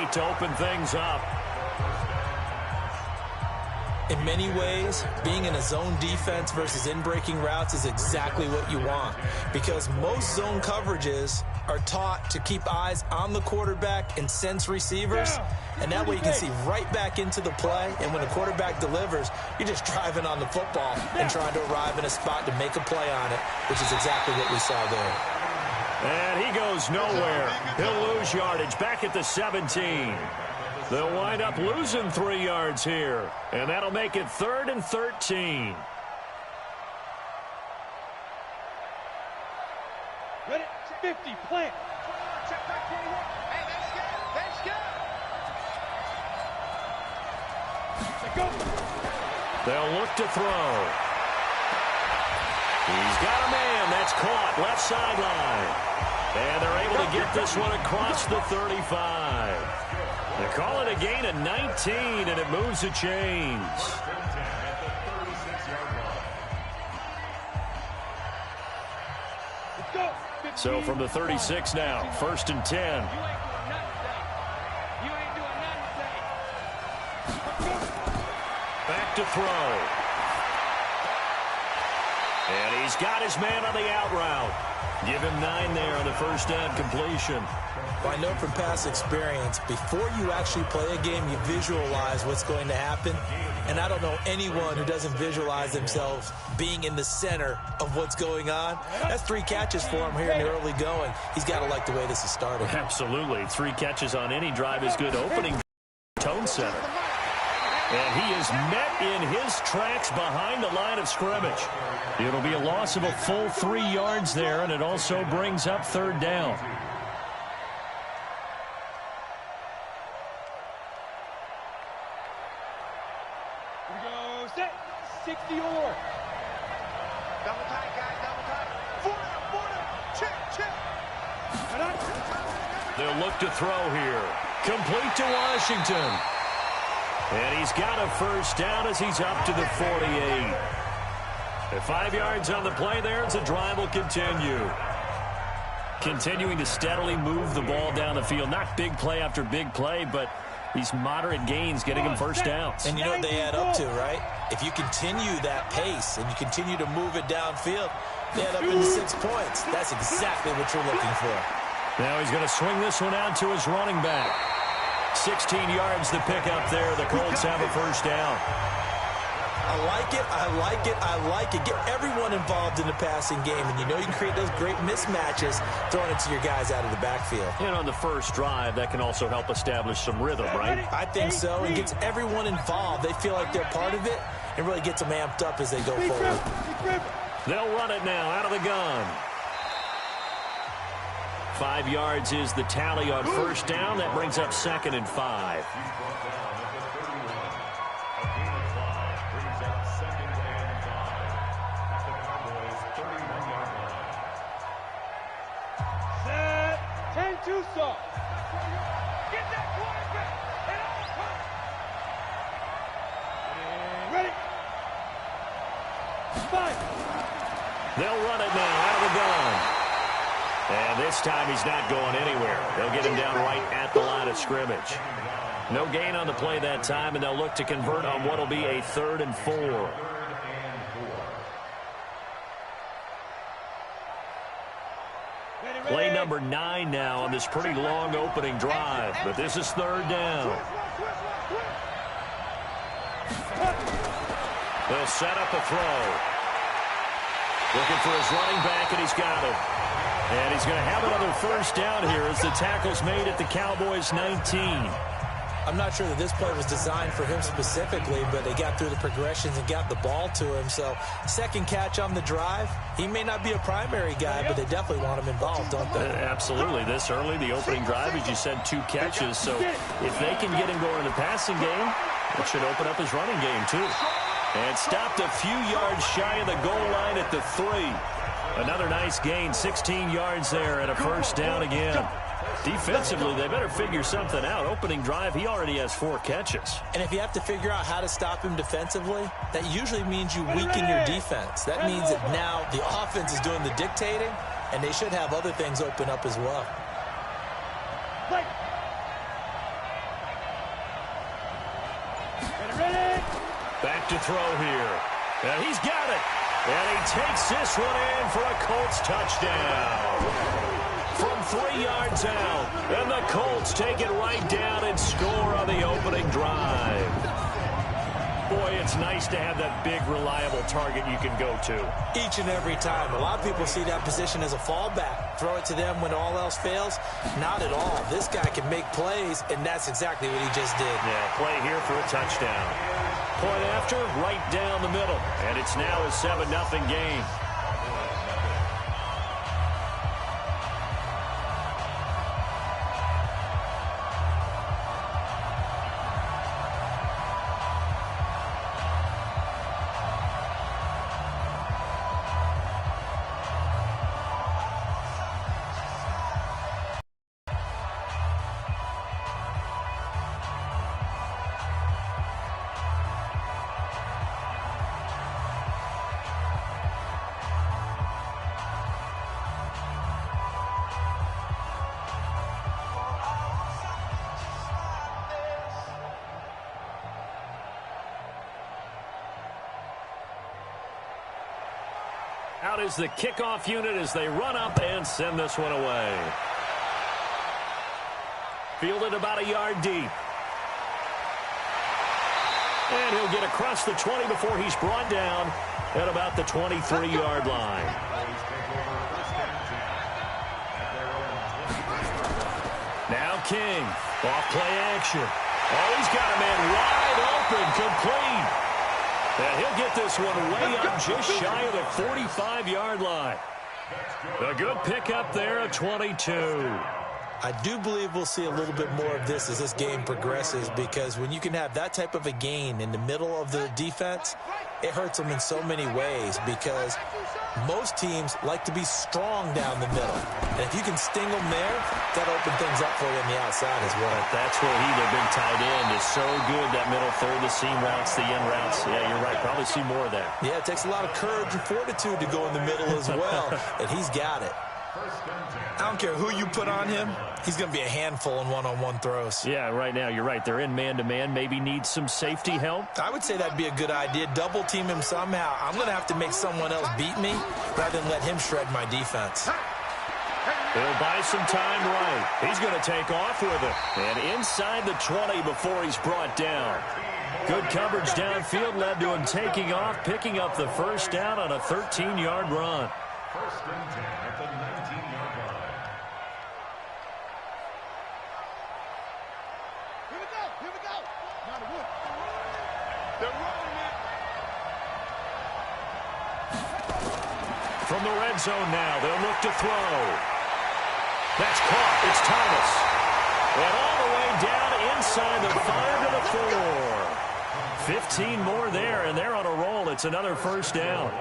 right to open things up. In many ways, being in a zone defense versus in-breaking routes is exactly what you want, because most zone coverages are taught to keep eyes on the quarterback and sense receivers, and that way you can see right back into the play, and when the quarterback delivers, you're just driving on the football and trying to arrive in a spot to make a play on it, which is exactly what we saw there. And he goes nowhere. He'll lose yardage back at the 17. They'll wind up losing 3 yards here, and that'll make it 3rd and 13. Ready? 50, plant. Check back 21. Hey, that's good. Let's go. They'll look to throw. He's got a man. That's caught left sideline. And they're able to get this one across the 35. They call it a gain of 19, and it moves the chains. So from the 36 now, 1st and 10. Back to throw. And he's got his man on the out route. Give him 9 there on the first down completion. Well, I know from past experience, before you actually play a game, you visualize what's going to happen. And I don't know anyone who doesn't visualize themselves being in the center of what's going on. That's 3 catches for him here in the early going. He's got to like the way this is starting. Absolutely. 3 catches on any drive is good. Opening tone setter. And he is met in his tracks behind the line of scrimmage. It'll be a loss of a full 3 yards there, and it also brings up 3rd down. Set. 60 or. Double tight, guys. Double tight. 40. Check. They'll look to throw here. Complete to Washington. And he's got a first down as he's up to the 48. At 5 yards on the play there, as the drive will continue. Continuing to steadily move the ball down the field. Not big play after big play, but these moderate gains getting him first downs. And you know what they add up to, right? If you continue that pace and you continue to move it downfield, they add up into 6 points. That's exactly what you're looking for. Now he's going to swing this one out to his running back. 16 yards to pick up there. The Colts have a first down. I like it. I like it. I like it. Get everyone involved in the passing game, and you know you can create those great mismatches throwing it to your guys out of the backfield. And on the first drive, that can also help establish some rhythm, right? I think so. It gets everyone involved. They feel like they're part of it, and really gets them amped up as they go forward. They'll run it now out of the gun. 5 yards is the tally on first down. That brings up 2nd and 5. Set. 10-2 saw. Get that quarterback. And ready. 5. They'll run it now out of the gun. And this time he's not going anywhere. They'll get him down right at the line of scrimmage. No gain on the play that time, and they'll look to convert on what will be a 3rd and 4. Play number 9 now on this pretty long opening drive, but this is 3rd down. They'll set up a throw. Looking for his running back, and he's got it. And he's going to have another first down here as the tackle's made at the Cowboys' 19. I'm not sure that this play was designed for him specifically, but they got through the progressions and got the ball to him. So, 2nd catch on the drive. He may not be a primary guy, but they definitely want him involved, don't they? Absolutely. This early, the opening drive, as you said, 2 catches. So, if they can get him going in the passing game, it should open up his running game, too. And stopped a few yards shy of the goal line at the 3. Another nice gain, 16 yards there and a first down again. Defensively, they better figure something out. Opening drive, he already has 4 catches. And if you have to figure out how to stop him defensively, that usually means you weaken your defense. That means that now the offense is doing the dictating, and they should have other things open up as well. Back to throw here. And he's got it. And he takes this one in for a Colts touchdown. From 3 yards out. And the Colts take it right down and score on the opening drive. Boy, it's nice to have that big, reliable target you can go to. Each and every time. A lot of people see that position as a fallback. Throw it to them when all else fails. Not at all. This guy can make plays, and that's exactly what he just did. Yeah, play here for a touchdown. Point after, right down the middle. And it's now a 7-0 game. Out is the kickoff unit as they run up and send this one away. Fielded about a yard deep. And he'll get across the 20 before he's brought down at about the 23-yard line. Now King. Off play action. Oh, he's got a man wide open, complete. And he'll get this one way up just shy of the 45-yard line. A good pickup there at 22. I do believe we'll see a little bit more of this as this game progresses, because when you can have that type of a gain in the middle of the defense, it hurts them in so many ways, because most teams like to be strong down the middle. And if you can sting them there, that opens things up for you on the outside as well. That's where their big tight end, is so good, that middle third, the seam routes, the in routes. Yeah, you're right. Probably see more of that. Yeah, it takes a lot of courage and fortitude to go in the middle as well, and he's got it. I don't care who you put on him, he's going to be a handful in one-on-one throws. Yeah, right now, you're right. They're in man-to-man. Maybe need some safety help. I would say that'd be a good idea. Double team him somehow. I'm going to have to make someone else beat me rather than let him shred my defense. He'll buy some time right. He's going to take off with it. And inside the 20 before he's brought down. Good coverage downfield led to him taking off, picking up the first down on a 13-yard run. First and 10 at the 19-yard line. Here we go. Here we go. Not a wood. They're running it. From the red zone now, they'll look to throw. That's caught. It's Thomas. And all the way down inside the 5 to the 4. 15 more there, and they're on a roll. It's another first down.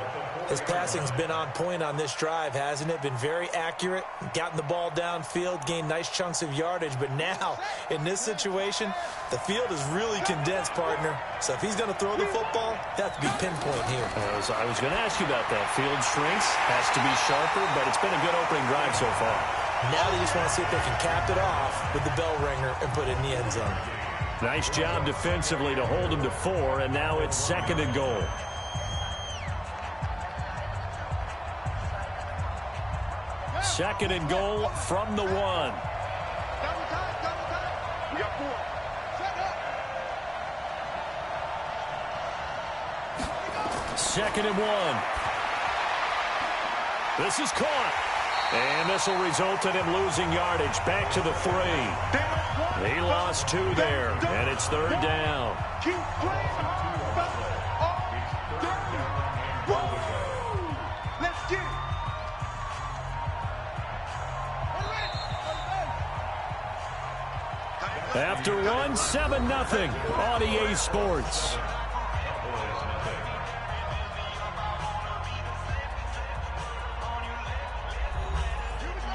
His passing's been on point on this drive, hasn't it? Been very accurate, gotten the ball downfield, gained nice chunks of yardage. But now, in this situation, the field is really condensed, partner. So if he's going to throw the football, that has to be pinpoint here. I was going to ask you about that. Field shrinks, has to be sharper, but it's been a good opening drive so far. Now they just want to see if they can cap it off with the bell ringer and put it in the end zone. Nice job defensively to hold him to 4, and now it's 2nd and goal. Second and goal from the 1. Double time. We got 4. Set up. 2nd and 1. This is caught. And this will result in him losing yardage. Back to the 3. He lost 2 there, and it's 3rd down. Keep playing hard. Let's get it. After 1, 7-0 on EA Sports.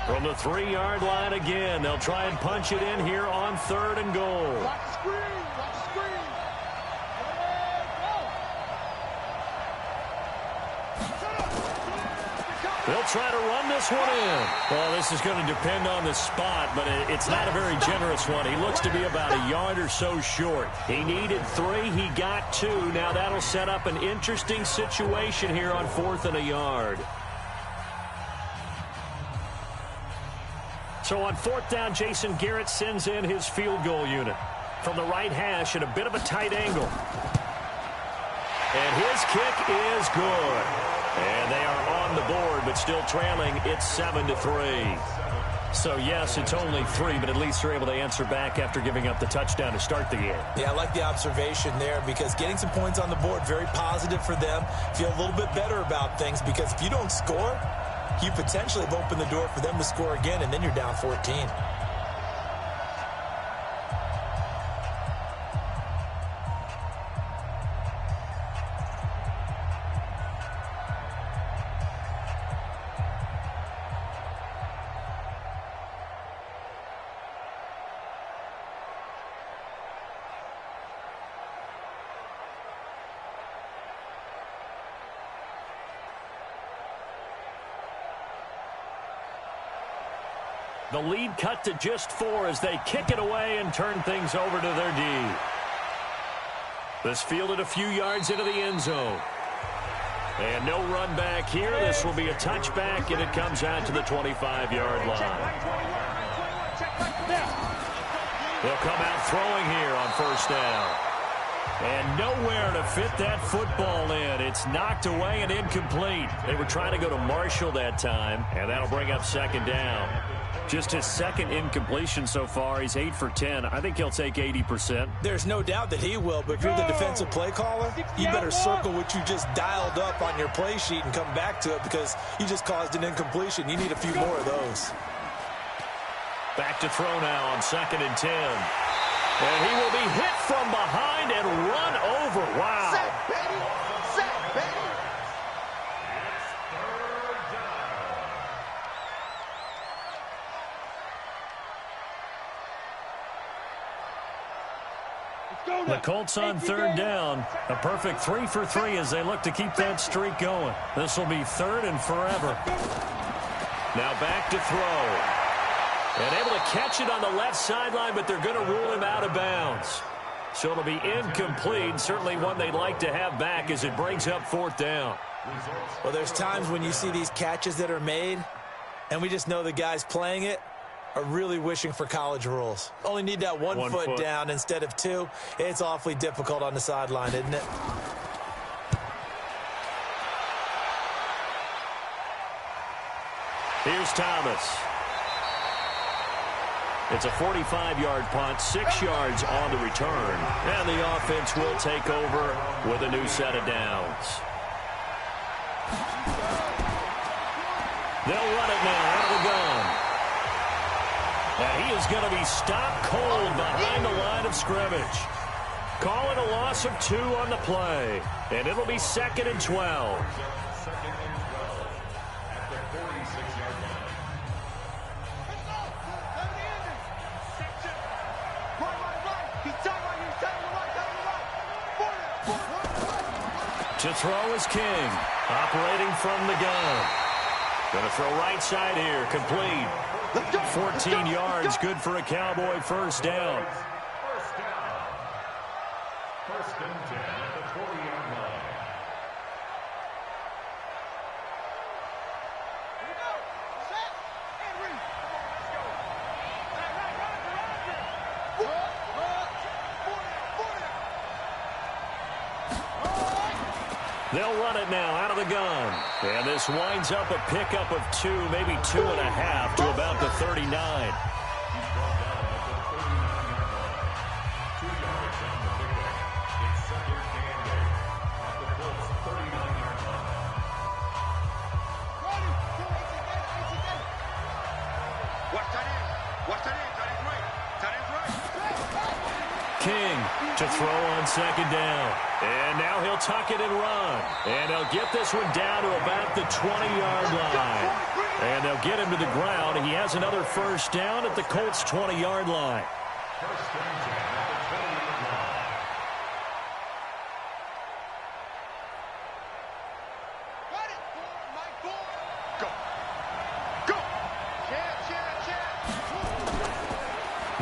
From the 3-yard line again, they'll try and punch it in here on 3rd and goal. Watch the screen. Watch the screen. Go. They'll try to run this one in. Well, this is going to depend on the spot, but it's not a very generous one. He looks to be about a yard or so short. He needed 3. He got 2. Now that'll set up an interesting situation here on 4th and a yard. So on 4th down, Jason Garrett sends in his field goal unit. From the right hash at a bit of a tight angle. And his kick is good. And they are on the board, but still trailing. It's 7-3. So, yes, it's only 3, but at least they're able to answer back after giving up the touchdown to start the game. Yeah, I like the observation there because getting some points on the board, very positive for them. Feel a little bit better about things because if you don't score, you potentially have opened the door for them to score again, and then you're down 14. The lead cut to just 4 as they kick it away and turn things over to their D. This fielded a few yards into the end zone. And no run back here. This will be a touchback, and it comes out to the 25-yard line. They'll come out throwing here on 1st down. And nowhere to fit that football in. It's knocked away and incomplete. They were trying to go to Marshall that time, and that'll bring up 2nd down. Just his 2nd incompletion so far. He's 8 for 10. I think he'll take 80%. There's no doubt that he will, but if you're the defensive play caller, you better circle what you just dialed up on your play sheet and come back to it because you just caused an incompletion. You need a few more of those. Back to throw now on 2nd and 10. And he will be hit from behind and run over. Wow. Sack, baby. Sack, baby. The Colts on 3rd down. A perfect 3 for 3 as they look to keep that streak going. This will be 3rd and forever. Now back to throw. And able to catch it on the left sideline, but they're going to rule him out of bounds. So it'll be incomplete. Certainly one they'd like to have back as it brings up 4th down. Well, there's times when you see these catches that are made, and we just know the guys playing it are really wishing for college rules. Only need that one foot down instead of 2. It's awfully difficult on the sideline, isn't it? Here's Thomas. It's a 45-yard punt, 6 yards on the return. And the offense will take over with a new set of downs. They'll run it now out of the gun. And he is going to be stopped cold behind the line of scrimmage. Call it a loss of 2 on the play. And it'll be 2nd and 12. To throw is King, operating from the gun. Going to throw right side here, complete. 14 yards, good for a Cowboy 1st down. 1st and 10 at the 40-yard line. They'll run it now out of the gun. And this winds up a pickup of 2, maybe 2.5 to about the 39. King to throw on 2nd down. And now he'll tuck it and run. And they'll get this one down to about the 20-yard line. And they'll get him to the ground. He has another 1st down at the Colts' 20-yard line. 1st and 10 at the 20-yard line. Got it. My boy. Go.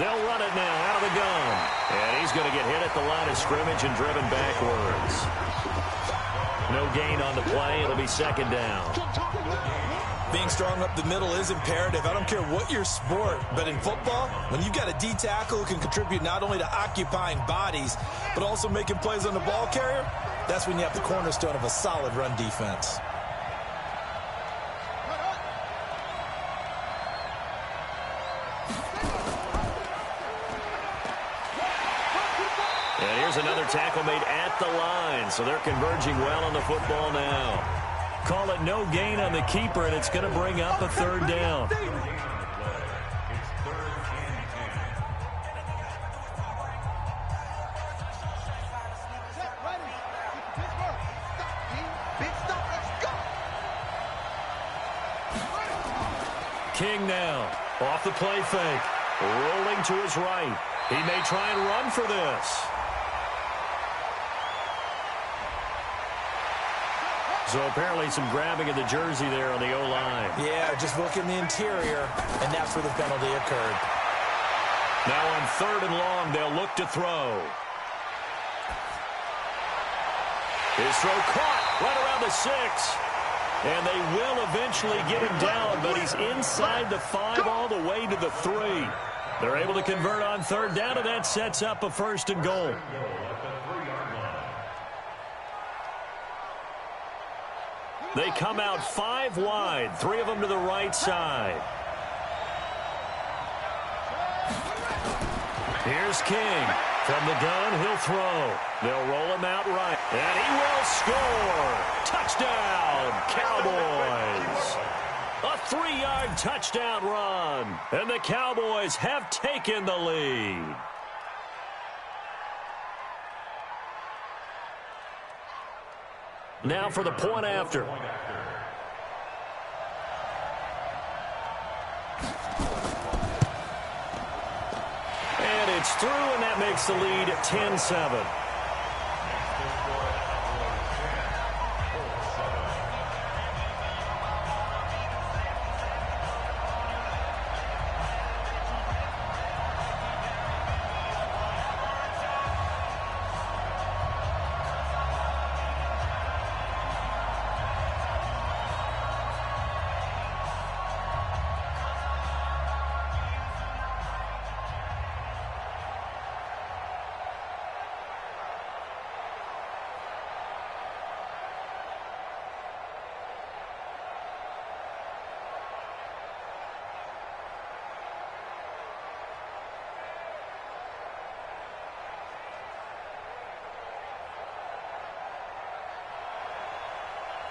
They'll run it now out of the gun. And he's going to get hit at the line of scrimmage and driven backwards. No gain on the play. It'll be second down. Being strong up the middle is imperative. I don't care what your sport, but in football, when you've got a D tackle who can contribute not only to occupying bodies, but also making plays on the ball carrier, that's when you have the cornerstone of a solid run defense. And here's another tackle made at the line, so they're converging well on the football now. Call it no gain on the keeper, and it's going to bring up a third down. King now, off the play fake, rolling to his right. He may try and run for this. So apparently some grabbing of the jersey there on the O-line. Yeah, just look in the interior, and that's where the penalty occurred. Now on 3rd and long, they'll look to throw. His throw caught right around the 6. And they will eventually get him down, but he's inside the 5 all the way to the 3. They're able to convert on 3rd down, and that sets up a 1st and goal. They come out 5 wide, 3 of them to the right side. Here's King. From the gun, he'll throw. They'll roll him out right. And he will score. Touchdown, Cowboys. A 3-yard touchdown run. And the Cowboys have taken the lead. Now for the point after. And it's through, and that makes the lead 10-7.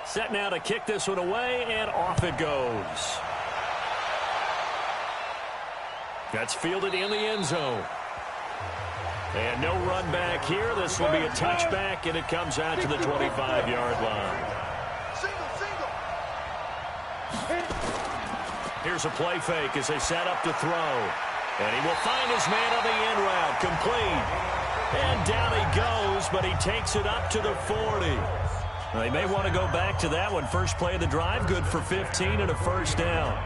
Set now to kick this one away, and off it goes. That's fielded in the end zone. And no run back here. This will be a touchback, and it comes out to the 25-yard line. Here's a play fake as they set up to throw. And he will find his man on the end route. Complete. And down he goes, but he takes it up to the 40. Well, they may want to go back to that one. First play of the drive, good for 15 and a 1st down.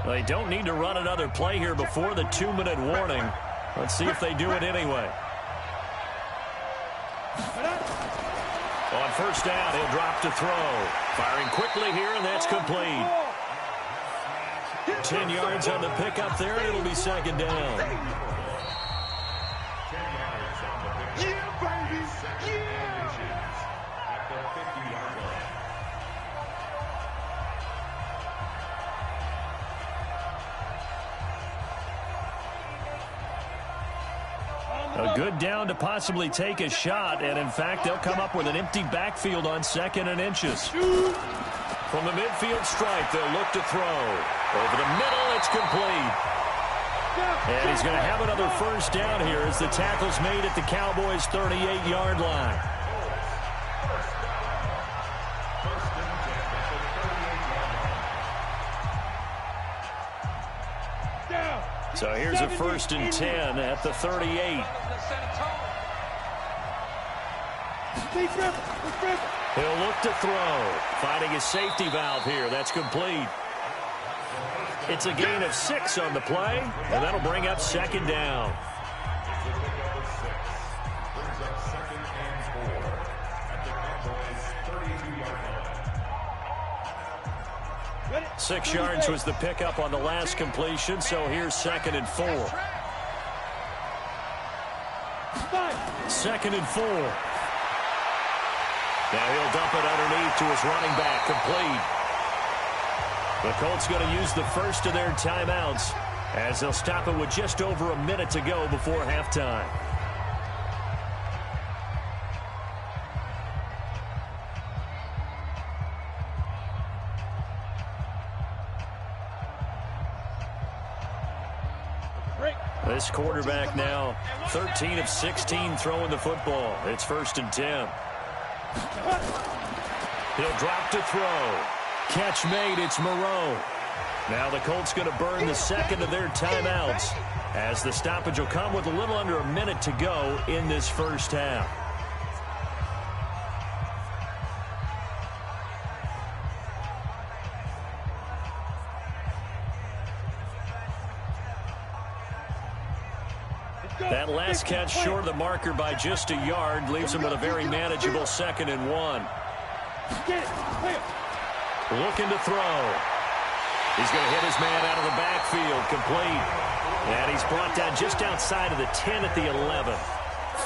They don't need to run another play here before the 2-minute warning. Let's see if they do it anyway. On 1st down, he'll drop to throw. Firing quickly here, and that's complete. 10 yards on the pickup there, and it'll be 2nd down. Yeah, baby! Yeah! At the 50-yard line. A good down to possibly take a shot, and in fact, they'll come up with an empty backfield on 2nd and inches. From the midfield stripe, they'll look to throw. Over the middle, it's complete. And he's going to have another 1st down here as the tackle's made at the Cowboys' 38-yard line. So here's a 1st and 10 at the 38. He'll look to throw. Finding his safety valve here. That's complete. It's a gain of 6 on the play, and that'll bring up second down. It's a pickup of 6. Brings up second and 4 at the Cowboys' 32-yard line. 6 yards was the pickup on the last completion, so here's second and 4. Second and 4. Now he'll dump it underneath to his running back, complete. The Colts going to use the first of their timeouts as they'll stop it with just over a minute to go before halftime. This quarterback now 13 of 16 throwing the football. It's first and 10. He'll drop to throw. Catch made. It's Moreau. Now the Colts going to burn the second of their timeouts as the stoppage will come with a little under a minute to go in this first half. That last catch short of the marker by just a yard leaves him with a very manageable second and 1. Looking to throw. He's going to hit his man out of the backfield, complete. And he's brought down just outside of the 10 at the 11.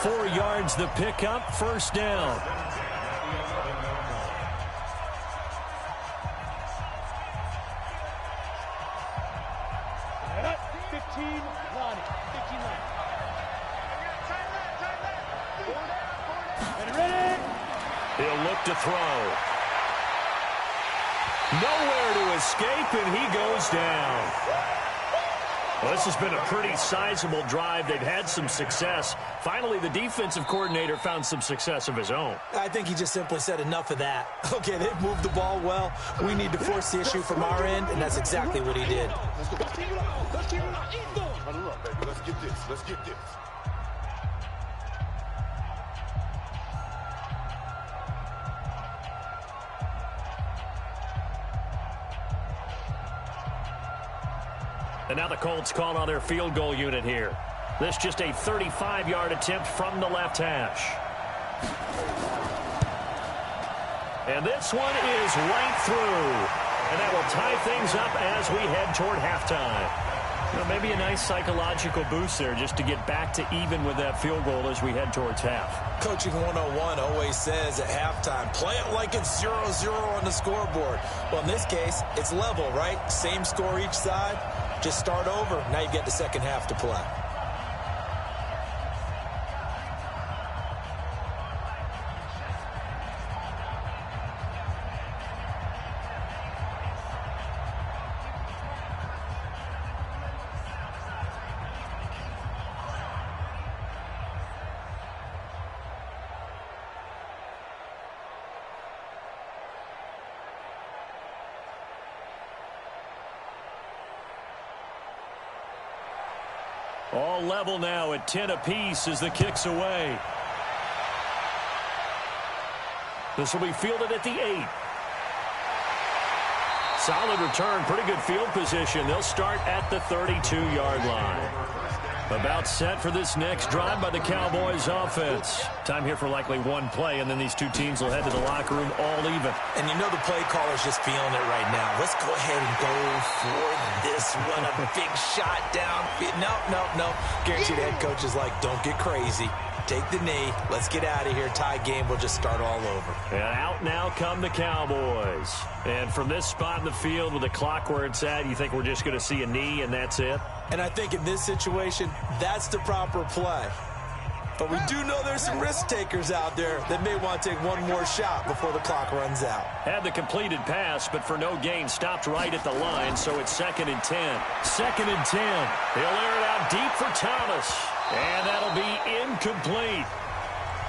4 yards the pickup, first down. He'll look to throw. Nowhere to escape, and he goes down. Well, this has been a pretty sizable drive. They've had some success. Finally, the defensive coordinator found some success of his own. I think he just simply said enough of that. Okay, they've moved the ball well. We need to force the issue from our end, and that's exactly what he did. Let's get this. Let's get this. And now the Colts call on their field goal unit here. This just a 35-yard attempt from the left hash. And this one is right through. And that will tie things up as we head toward halftime. You know, maybe a nice psychological boost there just to get back to even with that field goal as we head towards half. Coaching 101 always says at halftime, play it like it's 0-0 on the scoreboard. Well, in this case, it's level, right? Same score each side. Just start over. Now you get the second half to play. All level now at 10 apiece as the kick's away. This will be fielded at the 8. Solid return, pretty good field position. They'll start at the 32-yard line. About set for this next drive by the Cowboys offense. Time here for likely one play, and then these two teams will head to the locker room all even. And you know the play caller's just feeling it right now. Let's go ahead and go for this one. A big shot down. No. Guaranteed head coach is like, don't get crazy. Take the knee. Let's get out of here. Tie game. We'll just start all over. And out now come the Cowboys. And from this spot in the field with the clock where it's at, you think we're just going to see a knee and that's it? And I think in this situation, that's the proper play. But we do know there's some risk takers out there that may want to take one more shot before the clock runs out. Had the completed pass, but for no gain, stopped right at the line, so it's 2nd and 10. 2nd and 10. They'll air it out deep for Thomas. And that'll be incomplete.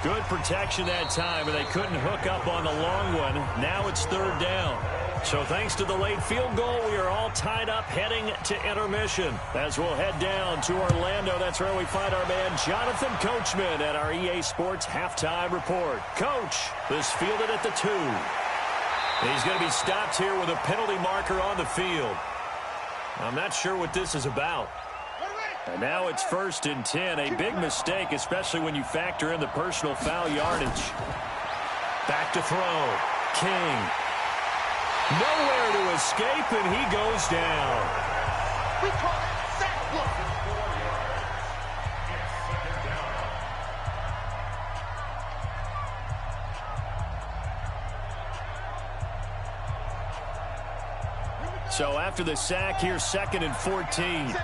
Good protection that time, and they couldn't hook up on the long one. Now it's 3rd down. So thanks to the late field goal, we are all tied up heading to intermission. As we'll head down to Orlando, that's where we find our man Jonathan Coachman at our EA Sports Halftime Report. Coach, this fielded at the 2. He's going to be stopped here with a penalty marker on the field. I'm not sure what this is about. And now it's 1st and 10. A big mistake, especially when you factor in the personal foul yardage. Back to throw. King. Nowhere to escape, and he goes down. We call it sack block. So after the sack, here's 2nd and 14.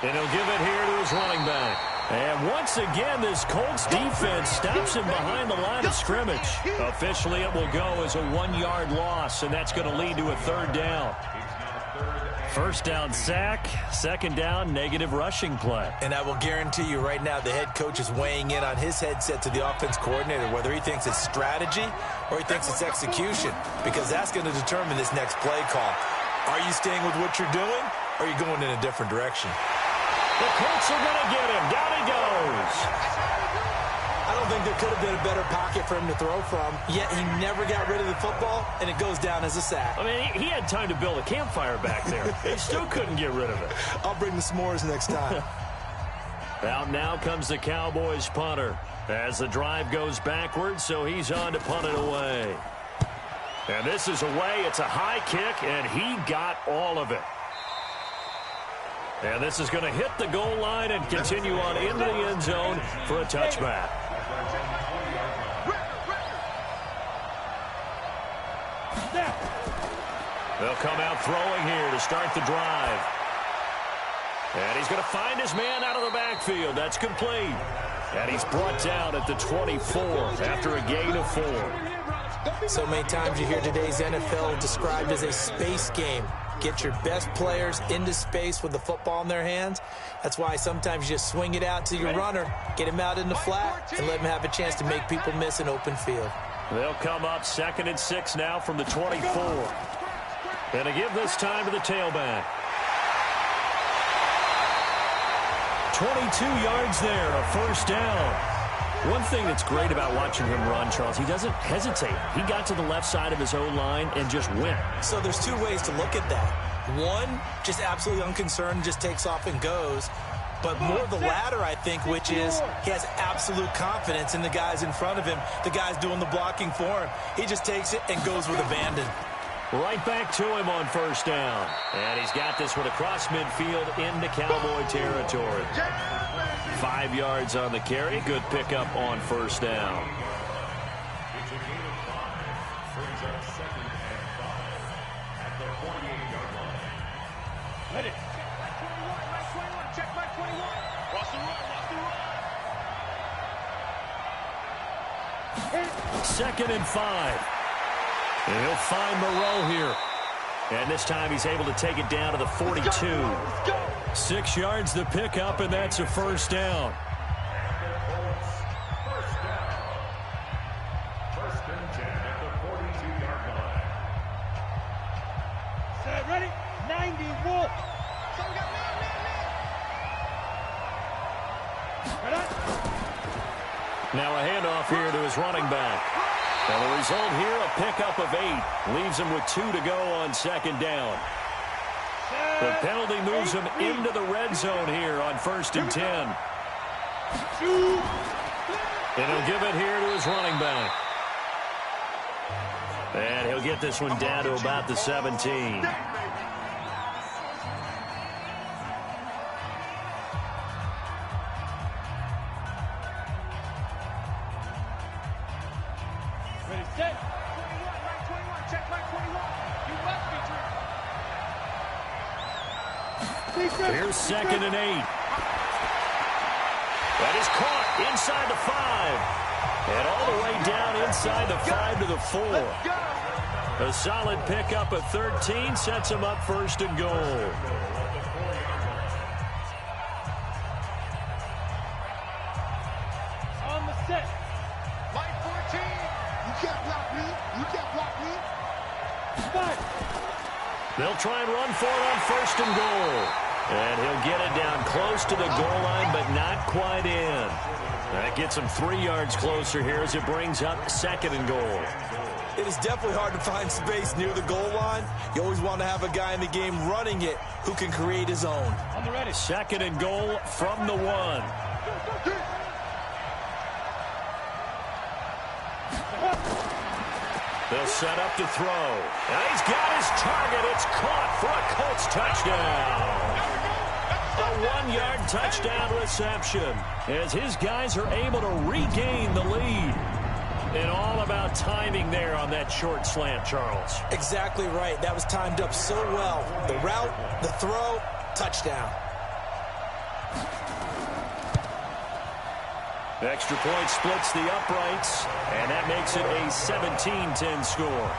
And he'll give it here to his running back. And once again, this Colts defense stops him behind the line of scrimmage. Officially, it will go as a 1-yard loss, and that's going to lead to a 3rd down. 1st down sack, 2nd down negative rushing play. And I will guarantee you right now the head coach is weighing in on his headset to the offense coordinator, whether he thinks it's strategy or he thinks it's execution, because that's going to determine this next play call. Are you staying with what you're doing, or are you going in a different direction? The Colts are going to get him. Down he goes. I don't think there could have been a better pocket for him to throw from, yet he never got rid of the football, and it goes down as a sack. I mean, he had time to build a campfire back there. He still couldn't get rid of it. I'll bring the s'mores next time. Out now comes the Cowboys punter as the drive goes backwards, so he's on to punt it away. And this is away. It's a high kick, and he got all of it. And this is going to hit the goal line and continue on into the end zone for a touchback. They'll come out throwing here to start the drive. And he's going to find his man out of the backfield. That's complete. And he's brought down at the 24 after a gain of 4. So many times you hear today's NFL described as a space game. Get your best players into space with the football in their hands. That's why sometimes you just swing it out to your runner, get him out in the flat, and let him have a chance to make people miss an open field. They'll come up 2nd and 6 now from the 24. And to give this time to the tailback. 22 yards there, a 1st down. One thing that's great about watching him run, Charles, he doesn't hesitate. He got to the left side of his O-line and just went. So there's 2 ways to look at that. One, just absolutely unconcerned, just takes off and goes. But more the latter, I think, which is he has absolute confidence in the guys in front of him, the guys doing the blocking for him. He just takes it and goes with abandon. Right back to him on 1st down. And he's got this one across midfield into Cowboy territory. 5 yards on the carry. Good pickup on 1st down. It's a gain of 5. Brings up 2nd and 5 at the 48-yard line. Let it. Check my 21. Watch the run. Watch the run. 2nd and 5. And he'll find Moreau here. And this time he's able to take it down to the 42. 6 yards the pickup, and that's a 1st down. First down. 1st and 10 at the 42-yard line. Set, ready? 90, Wolf. So we got Now a handoff here to his running back. And the result here, a pickup of 8. Leaves him with 2 to go on 2nd down. The penalty moves him into the red zone here on 1st and 10. And he'll give it here to his running back. And he'll get this one down to about the 17. Ready, set. 21, right 21. Check my 21. You must be true. Here's 2nd and 8. That is caught inside the 5. And all the way down inside the 5 to the 4. A solid pickup of 13 sets him up 1st and goal. On the set. Line 14. You can't block me. You can't block me. Five. They'll try and run for it on 1st and goal. And he'll get it down close to the goal line, but not quite in. That gets him 3 yards closer here as it brings up 2nd and goal. It is definitely hard to find space near the goal line. You always want to have a guy in the game running it who can create his own. On the ready. Second and goal from the 1. They'll set up to throw. And he's got his target. It's caught for a Colts touchdown. A 1-yard touchdown reception as his guys are able to regain the lead. And all about timing there on that short slant, Charles. Exactly right. That was timed up so well. The route, the throw, touchdown. Extra point splits the uprights, and that makes it a 17-10 score.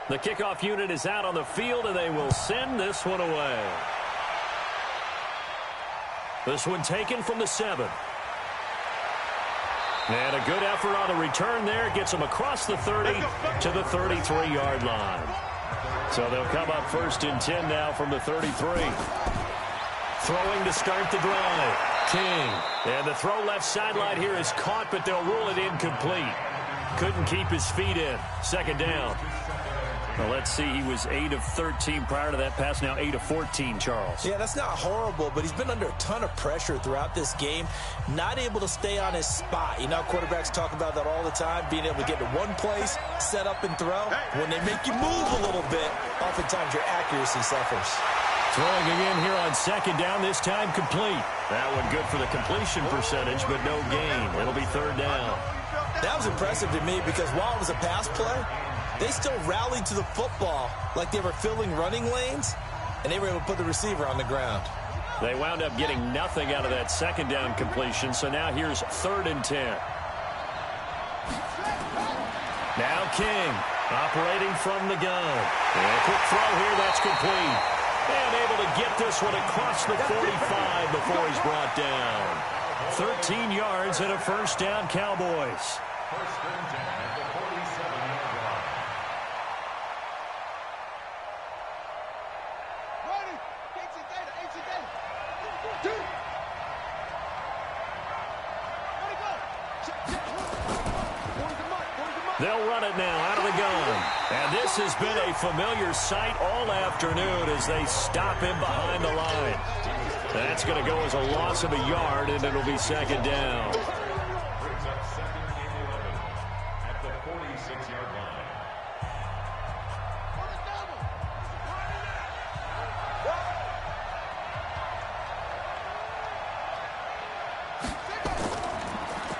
The kickoff unit is out on the field, and they will send this one away. This one taken from the 7. And a good effort on the return there. Gets them across the 30 to the 33-yard line. So they'll come up 1st and 10 now from the 33. Throwing to start the drive. King. And the throw left sideline here is caught, but they'll rule it incomplete. Couldn't keep his feet in. 2nd down. Well, let's see. He was 8 of 13 prior to that pass. Now 8 of 14, Charles. Yeah, that's not horrible, but he's been under a ton of pressure throughout this game. Not able to stay on his spot. You know, quarterbacks talk about that all the time, being able to get to one place, set up and throw. When they make you move a little bit, oftentimes your accuracy suffers. Throwing again here on 2nd down, this time complete. That one good for the completion percentage, but no gain. It'll be 3rd down. That was impressive to me because while it was a pass play, they still rallied to the football like they were filling running lanes, and they were able to put the receiver on the ground. They wound up getting nothing out of that 2nd down completion, so now here's 3rd and 10. Now King operating from the gun. And a quick throw here, that's complete. And able to get this one across the 45 before he's brought down. 13 yards and a 1st down, Cowboys. 1st and 10 at the 47-yard line. Ready. HC data. They'll run it now out of the gun. And this has been a familiar sight all afternoon as they stop him behind the line. That's going to go as a loss of a yard, and it'll be 2nd down. Brings up 2nd and 11 at the 46-yard line.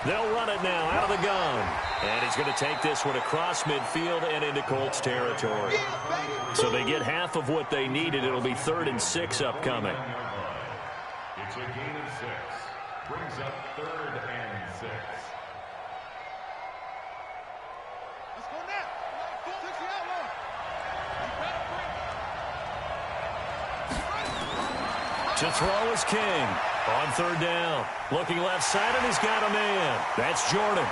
They'll run it now out of the gun. And he's going to take this one across midfield and into Colts territory. So they get half of what they needed. It'll be 3rd and 6 upcoming. It's a gain of 6. Brings up 3rd and 6. Let's go now. 60 outlaw. To throw is King. On 3rd down. Looking left side, and he's got a man. That's Jordan.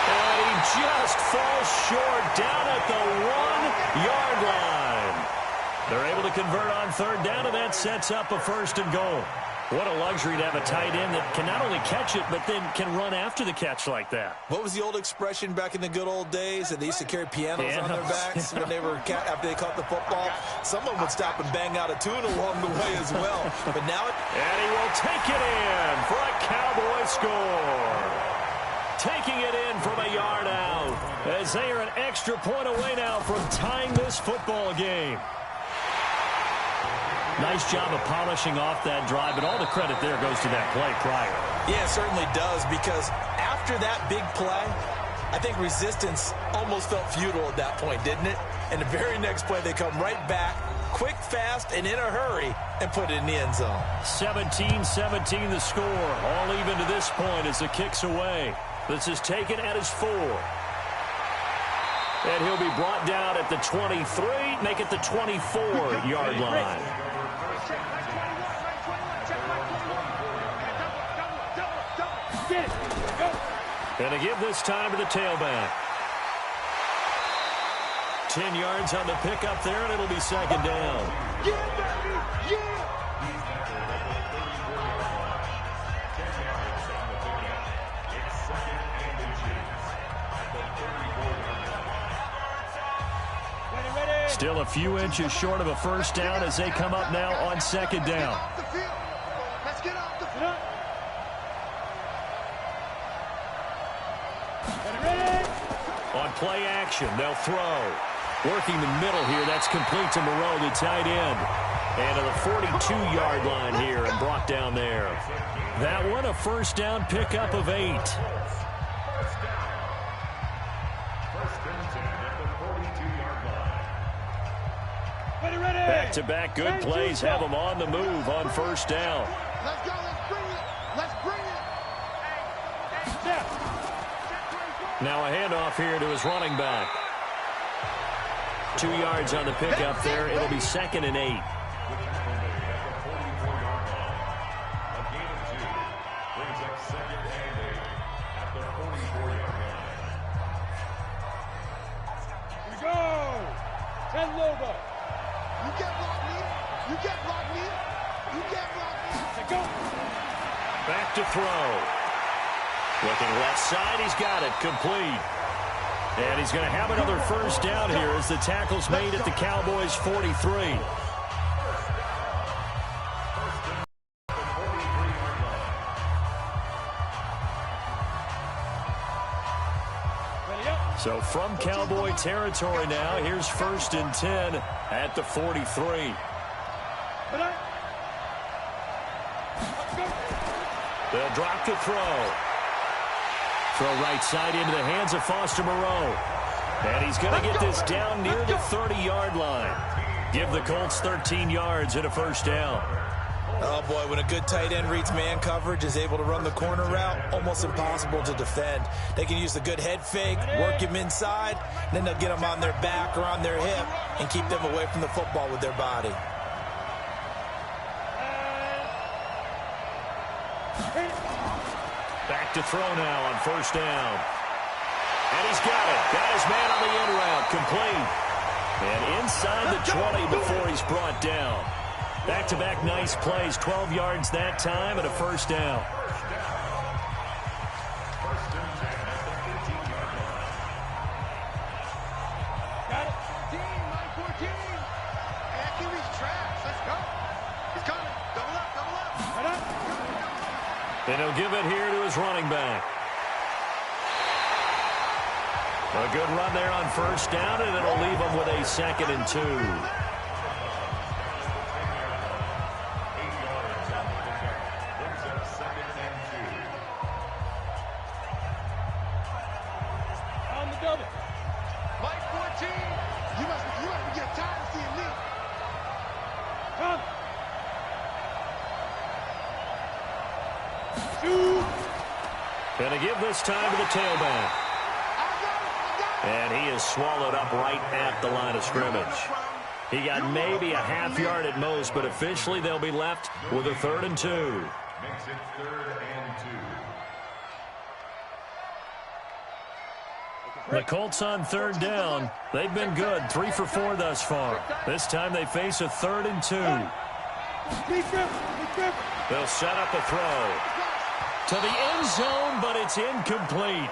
And he just falls short down at the 1-yard line. They're able to convert on 3rd down, and that sets up a 1st and goal. What a luxury to have a tight end that can not only catch it, but then can run after the catch like that. What was the old expression back in the good old days that they used to carry pianos on their backs when they were after they caught the football? Someone would stop and bang out a tune along the way as well. But now and he will take it in for a Cowboy score. Taking it in from a yard out as they are an extra point away now from tying this football game. Nice job of polishing off that drive, but all the credit there goes to that play prior. Yeah, it certainly does, because after After that big play, I think resistance almost felt futile at that point, didn't it? And the very next play, they come right back, quick, fast, and in a hurry, and put it in the end zone. 17-17 the score. All even to this point as the kick's away. This is taken at his 4. And he'll be brought down at the 23, make it the 24-yard line. And to give this time to the tailback. 10 yards on the pickup there, and it'll be second down. Still a few inches short of a first down as they come up now on second down. Let's get off the field. On play action, they'll throw. Working the middle here, that's complete to Moreau, the tight end. And to the 42-yard line here and brought down there. That one, a first down pickup of 8. Back-to-back good plays have them on the move on first down. Let's go. Let's bring it. Let's bring it. Now a handoff here to his running back. 2 yards on the pickup there. It'll be second and 8. Back to throw. Looking left side, he's got it, complete. And he's going to have another first down here as the tackle's made at the Cowboys' 43. So from Cowboy territory now, here's first and 10 at the 43. They'll drop to throw. Throw right side into the hands of Foster Moreau. And he's going to get this down near the 30-yard line. Give the Colts 13 yards and a first down. Oh, boy, when a good tight end reads man coverage, is able to run the corner route, almost impossible to defend. They can use a good head fake, work him inside, and then they'll get him on their back or on their hip and keep them away from the football with their body. Back to throw now on first down. And he's got it. Got his man on the end route, complete. And inside the 20 before he's brought down. Back-to-back nice plays, 12 yards that time and a first down. Got it. 14. And QB's trash. Let's go. He's coming. Double up. Right up. And he'll give it here to his running back. A good run there on first down, and it'll leave him with a second and 2. Going to give this time to the tailback. And he is swallowed up right at the line of scrimmage. He got maybe a half yard at most, but officially they'll be left with a 3rd and 2. Makes it 3rd and 2. The Colts on 3rd down. They've been good, 3 for 4 thus far. This time they face a 3rd and 2. They'll set up a throw to the end zone, but it's incomplete.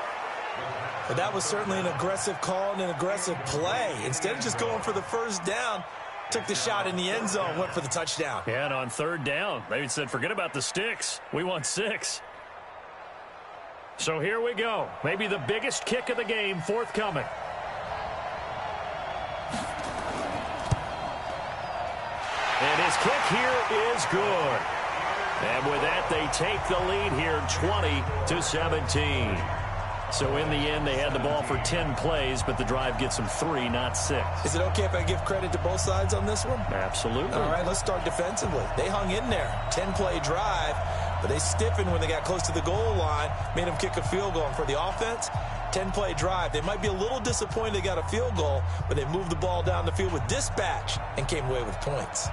But that was certainly an aggressive call and an aggressive play. Instead of just going for the first down, took the shot in the end zone, went for the touchdown. Yeah, and on 3rd down, they said, forget about the sticks. We want 6. So here we go. Maybe the biggest kick of the game forthcoming. And his kick here is good. And with that, they take the lead here 20-17. So in the end, they had the ball for 10 plays, but the drive gets them 3, not 6. Is it okay if I give credit to both sides on this one? Absolutely. All right, let's start defensively. They hung in there. 10-play drive, but they stiffened when they got close to the goal line, made them kick a field goal. And for the offense, 10-play drive. They might be a little disappointed they got a field goal, but they moved the ball down the field with dispatch and came away with points.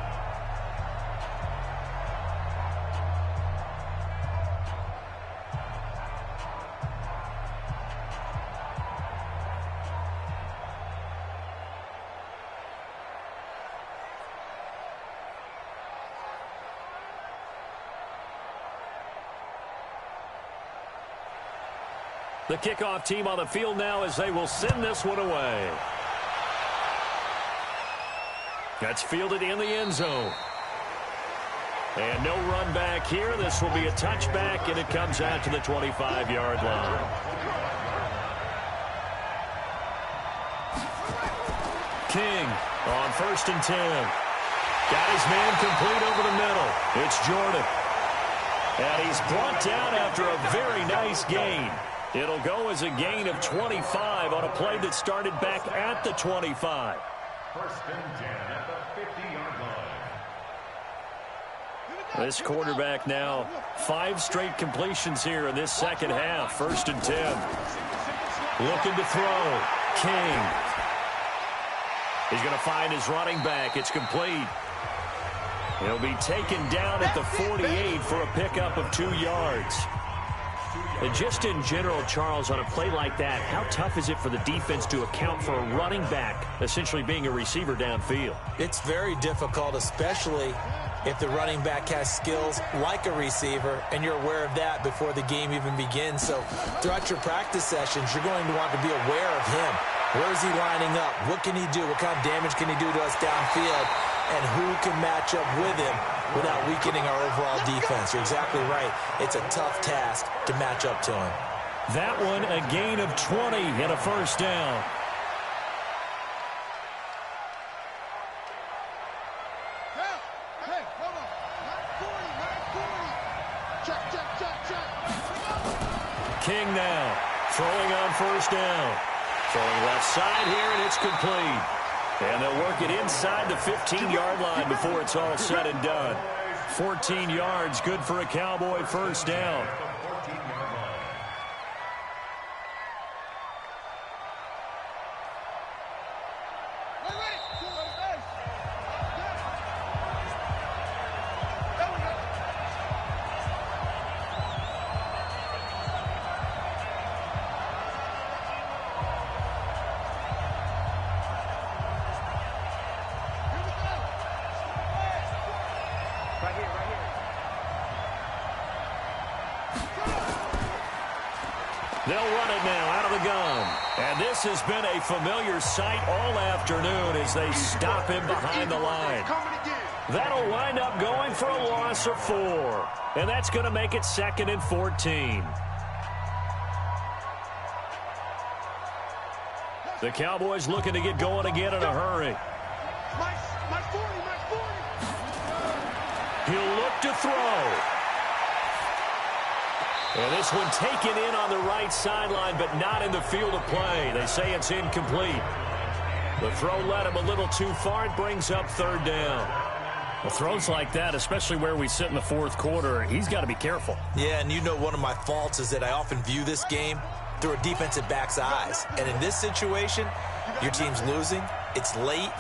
The kickoff team on the field now as they will send this one away. That's fielded in the end zone. And no run back here. This will be a touchback, and it comes out to the 25-yard line. King on 1st and 10. Got his man complete over the middle. It's Jordan. And he's brought down after a very nice gain. It'll go as a gain of 25 on a play that started back at the 25. 1st and 10 at the 50-yard line. This quarterback now 5 straight completions here in this second half. 1st and 10. Looking to throw. King. He's going to find his running back. It's complete. He'll be taken down at the 48 for a pickup of 2 yards. And just in general, Charles, on a play like that, how tough is it for the defense to account for a running back essentially being a receiver downfield? It's very difficult, especially if the running back has skills like a receiver, and you're aware of that before the game even begins. So throughout your practice sessions, you're going to want to be aware of him. Where is he lining up? What can he do? What kind of damage can he do to us downfield? And who can match up with him without weakening our overall defense? You're exactly right. It's a tough task to match up to him. That one, a gain of 20 and a 1st down. Hey, hold on. 940. Check. King now throwing on 1st down. Throwing left side here, and it's complete. And they'll work it inside the 15-yard line before it's all said and done. 14 yards, good for a Cowboy 1st down. They'll run it now out of the gun. And this has been a familiar sight all afternoon as they stop him behind the line. That'll wind up going for a loss of 4. And that's going to make it 2nd and 14. The Cowboys looking to get going again in a hurry. My 40. He'll look to throw. And this one taken in on the right sideline, but not in the field of play. They say it's incomplete. The throw led him a little too far. It brings up 3rd down. Well, throws like that, especially where we sit in the 4th quarter, he's got to be careful. Yeah, and you know one of my faults is that I often view this game through a defensive back's eyes. And in this situation, your team's losing. It's late.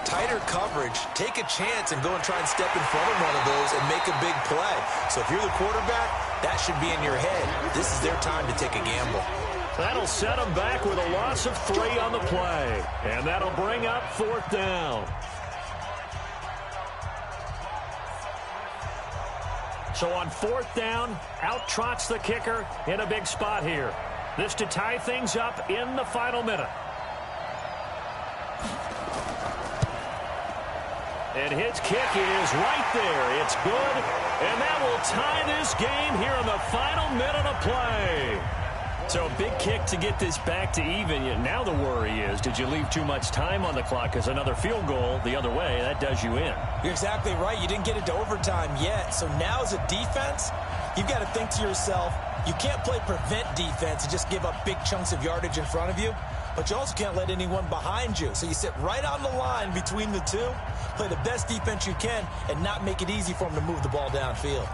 Tighter coverage. Take a chance and go and try and step in front of one of those and make a big play. So if you're the quarterback, that should be in your head. This is their time to take a gamble. That'll set them back with a loss of 3 on the play. And that'll bring up 4th down. So on 4th down, out trots the kicker in a big spot here. This to tie things up in the final minute. And his kick is right there. It's good. And that will tie this game here in the final minute of play. So a big kick to get this back to even. Now the worry is, did you leave too much time on the clock? Because another field goal the other way, that does you in. You're exactly right. You didn't get it to overtime yet. So now as a defense, you've got to think to yourself, you can't play prevent defense and just give up big chunks of yardage in front of you, but you also can't let anyone behind you. So you sit right on the line between the two, play the best defense you can, and not make it easy for them to move the ball downfield.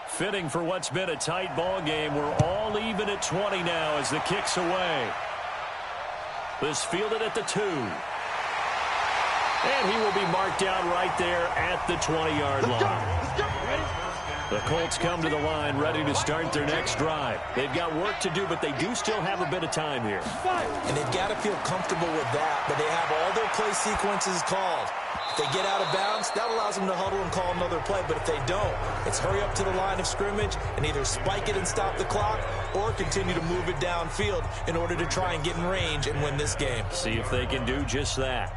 Fitting for what's been a tight ball game. We're all even at 20 now as the kick's away. This fielded at the 2. And he will be marked down right there at the 20-yard line. The Colts come to the line ready to start their next drive. They've got work to do, but they do still have a bit of time here. And they've got to feel comfortable with that, but they have all their play sequences called. If they get out of bounds, that allows them to huddle and call another play. But if they don't, it's hurry up to the line of scrimmage and either spike it and stop the clock or continue to move it downfield in order to try and get in range and win this game. See if they can do just that.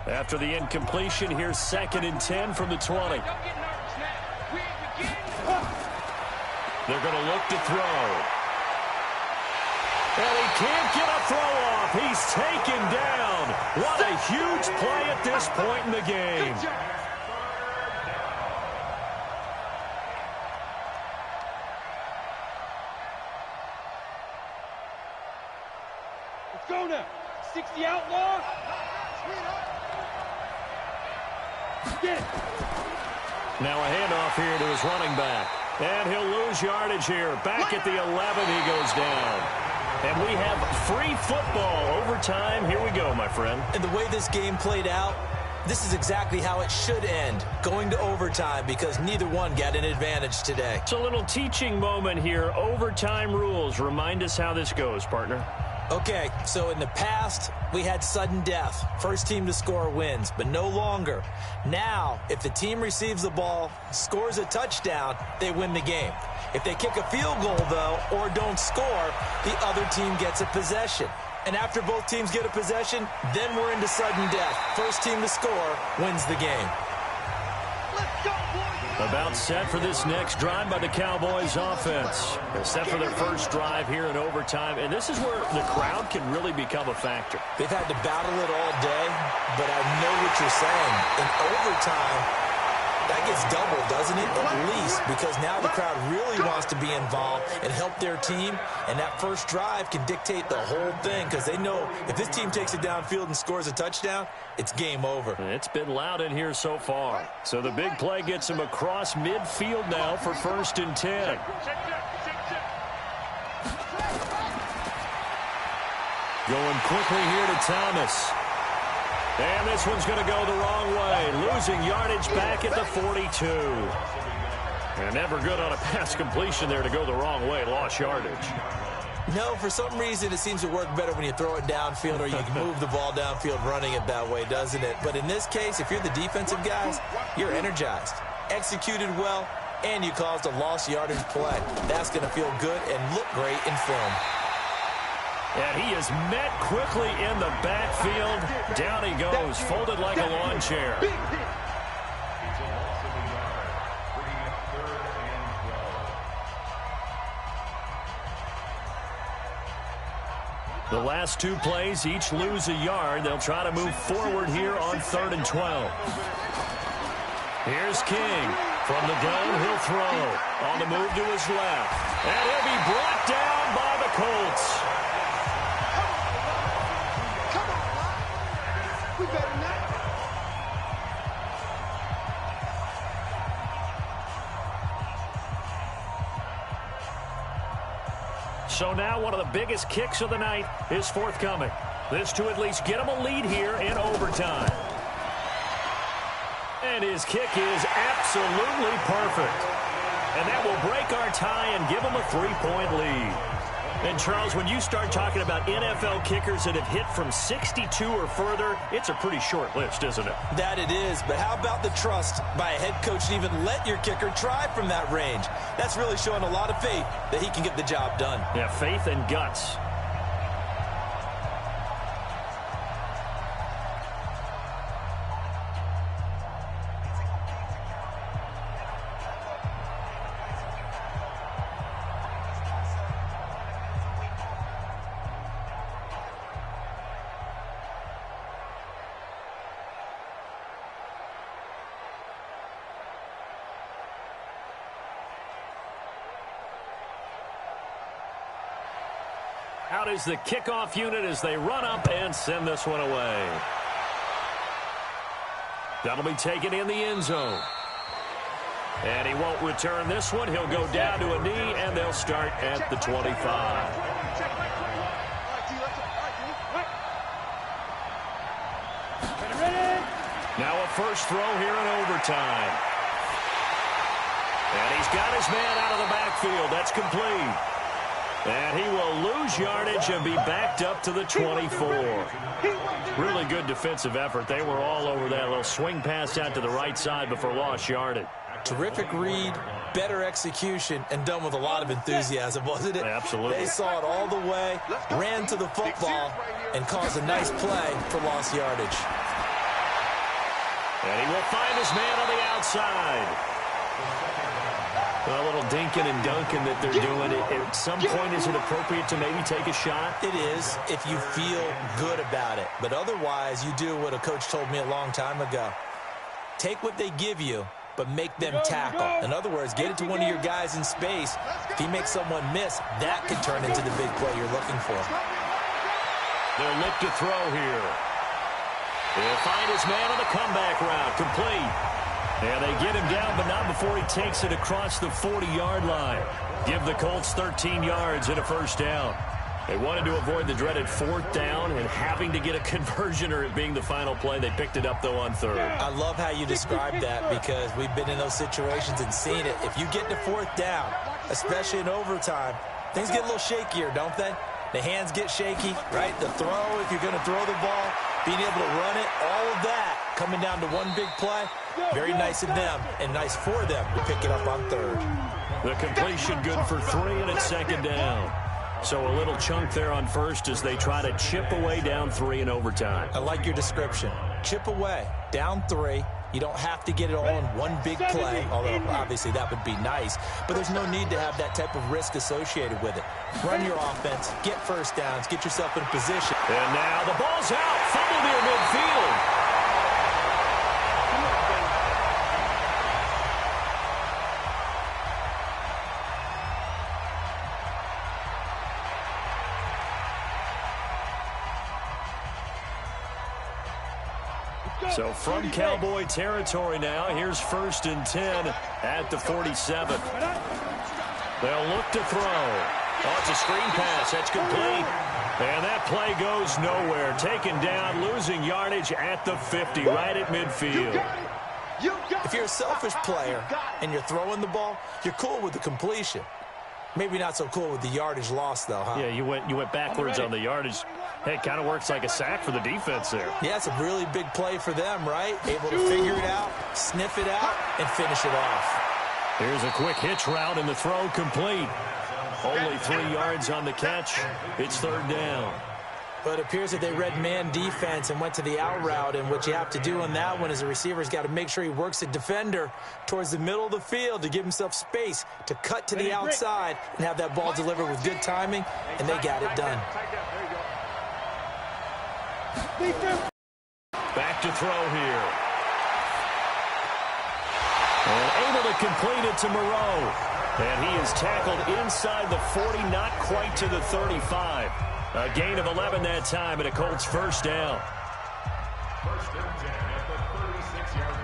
After the incompletion, here's 2nd and 10 from the 20. They're going to look to throw. And he can't get a throw off. He's taken down. What a huge play at this point in the game. Let's go now. 60 outlaw. Get it. Now a handoff here to his running back. And he'll lose yardage here. Back at the 11, he goes down. And we have free football. Overtime. Here we go, my friend. And the way this game played out, this is exactly how it should end, going to overtime, because neither one got an advantage today. It's a little teaching moment here. Overtime rules. Remind us how this goes, partner. Okay, so in the past, we had sudden death. First team to score wins, but no longer. Now, if the team receives the ball, scores a touchdown, they win the game. If they kick a field goal, though, or don't score, the other team gets a possession. And after both teams get a possession, then we're into sudden death. First team to score wins the game. Let's go, boys. About set for this next drive by the Cowboys offense. They're set for their first drive here in overtime, and this is where the crowd can really become a factor. They've had to battle it all day, but I know what you're saying. In overtime, that gets doubled, doesn't it? At least, because now the crowd really wants to be involved and help their team, and that first drive can dictate the whole thing, because they know if this team takes it downfield and scores a touchdown, it's game over. It's been loud in here so far. So the big play gets him across midfield now for 1st and 10. Going quickly here to Thomas. And this one's going to go the wrong way. Losing yardage back at the 42. And never good on a pass completion there to go the wrong way. Lost yardage. No, for some reason it seems to work better when you throw it downfield or you can move the ball downfield running it that way, doesn't it? But in this case, if you're the defensive guys, you're energized, executed well, and you caused a lost yardage play. That's going to feel good and look great in film. And he is met quickly in the backfield. Down he goes, folded like a lawn chair. The last 2 plays, each lose a yard. They'll try to move forward here on 3rd and 12. Here's King. From the gun, he'll throw. On the move to his left. And he'll be brought down by the Colts. We better not. So now one of the biggest kicks of the night is forthcoming. This to at least get him a lead here in overtime. And his kick is absolutely perfect. And that will break our tie and give him a 3-point lead. And, Charles, when you start talking about NFL kickers that have hit from 62 or further, it's a pretty short list, isn't it? That it is, but how about the trust by a head coach to even let your kicker try from that range? That's really showing a lot of faith that he can get the job done. Yeah, faith and guts. Out is the kickoff unit as they run up and send this one away. That'll be taken in the end zone. And he won't return this one. He'll go down to a knee, and they'll start at the 25. Now a first throw here in overtime. And he's got his man out of the backfield. That's complete. And he will lose yardage and be backed up to the 24. Really good defensive effort. They were all over that little swing pass out to the right side before lost yardage. Terrific read, better execution, and done with a lot of enthusiasm, wasn't it? Absolutely. They saw it all the way, ran to the football, and caused a nice play for lost yardage. And he will find his man on the outside. A little dinking and dunking that they're doing. At some point, is it appropriate to maybe take a shot? It is if you feel good about it. But otherwise, you do what a coach told me a long time ago. Take what they give you, but make them tackle. In other words, get it to one of your guys in space. If he makes someone miss, that can turn into the big play you're looking for. They'll look to throw here. He'll find his man on the comeback route. Complete. And they get him down, but not before he takes it across the 40-yard line. Give the Colts 13 yards and a first down. They wanted to avoid the dreaded fourth down and having to get a conversion or it being the final play. They picked it up, though, on third. I love how you described that because we've been in those situations and seen it. If you get to fourth down, especially in overtime, things get a little shakier, don't they? The hands get shaky, right? The throw, if you're going to throw the ball, being able to run it, all of that coming down to one big play. Very nice of them and nice for them to pick it up on third. The completion good for 3, and it's second down. So a little chunk there on first as they try to chip away down 3 in overtime. I like your description. Chip away, down 3. You don't have to get it all in one big play, although obviously that would be nice. But there's no need to have that type of risk associated with it. Run your offense, get first downs, get yourself in a position. And now the ball's out. Fumble near midfield. So from Cowboy territory now, here's 1st and 10 at the 47. They'll look to throw. Oh, it's a screen pass. That's complete. And that play goes nowhere. Taken down, losing yardage at the 50, right at midfield. If you're a selfish player and you're throwing the ball, you're cool with the completion. Maybe not so cool with the yardage loss, though, huh? Yeah, you went backwards on the yardage. Hey, it kind of works like a sack for the defense there. Yeah, it's a really big play for them, right? Able to figure it out, sniff it out, and finish it off. Here's a quick hitch route, and the throw complete. Only 3 yards on the catch. It's third down. But it appears that they read man defense and went to the out route, and what you have to do on that one is the receiver's got to make sure he works the defender towards the middle of the field to give himself space to cut to the outside and have that ball delivered with good timing, and they got it done. Back to throw here. And able to complete it to Moreau. And he is tackled inside the 40, not quite to the 35. A gain of 11 that time, and a Colts first down. 1st and 10 at the 36-yard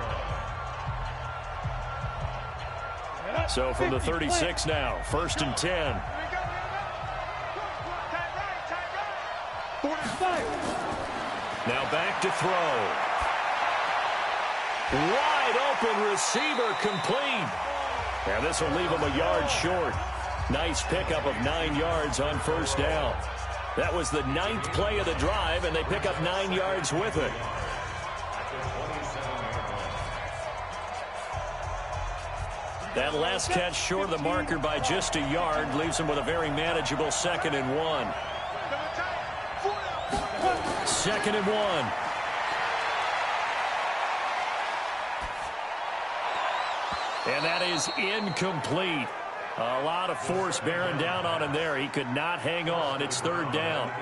line. So from the 36 now, 1st and 10. Now back to throw. Wide open receiver complete. And this will leave him a yard short. Nice pickup of 9 yards on first down. That was the 9th play of the drive, and they pick up 9 yards with it. That last catch short of the marker by just a yard leaves him with a very manageable 2nd and 1. 2nd and 1. And that is incomplete. A lot of force bearing down on him there. He could not hang on. It's third down.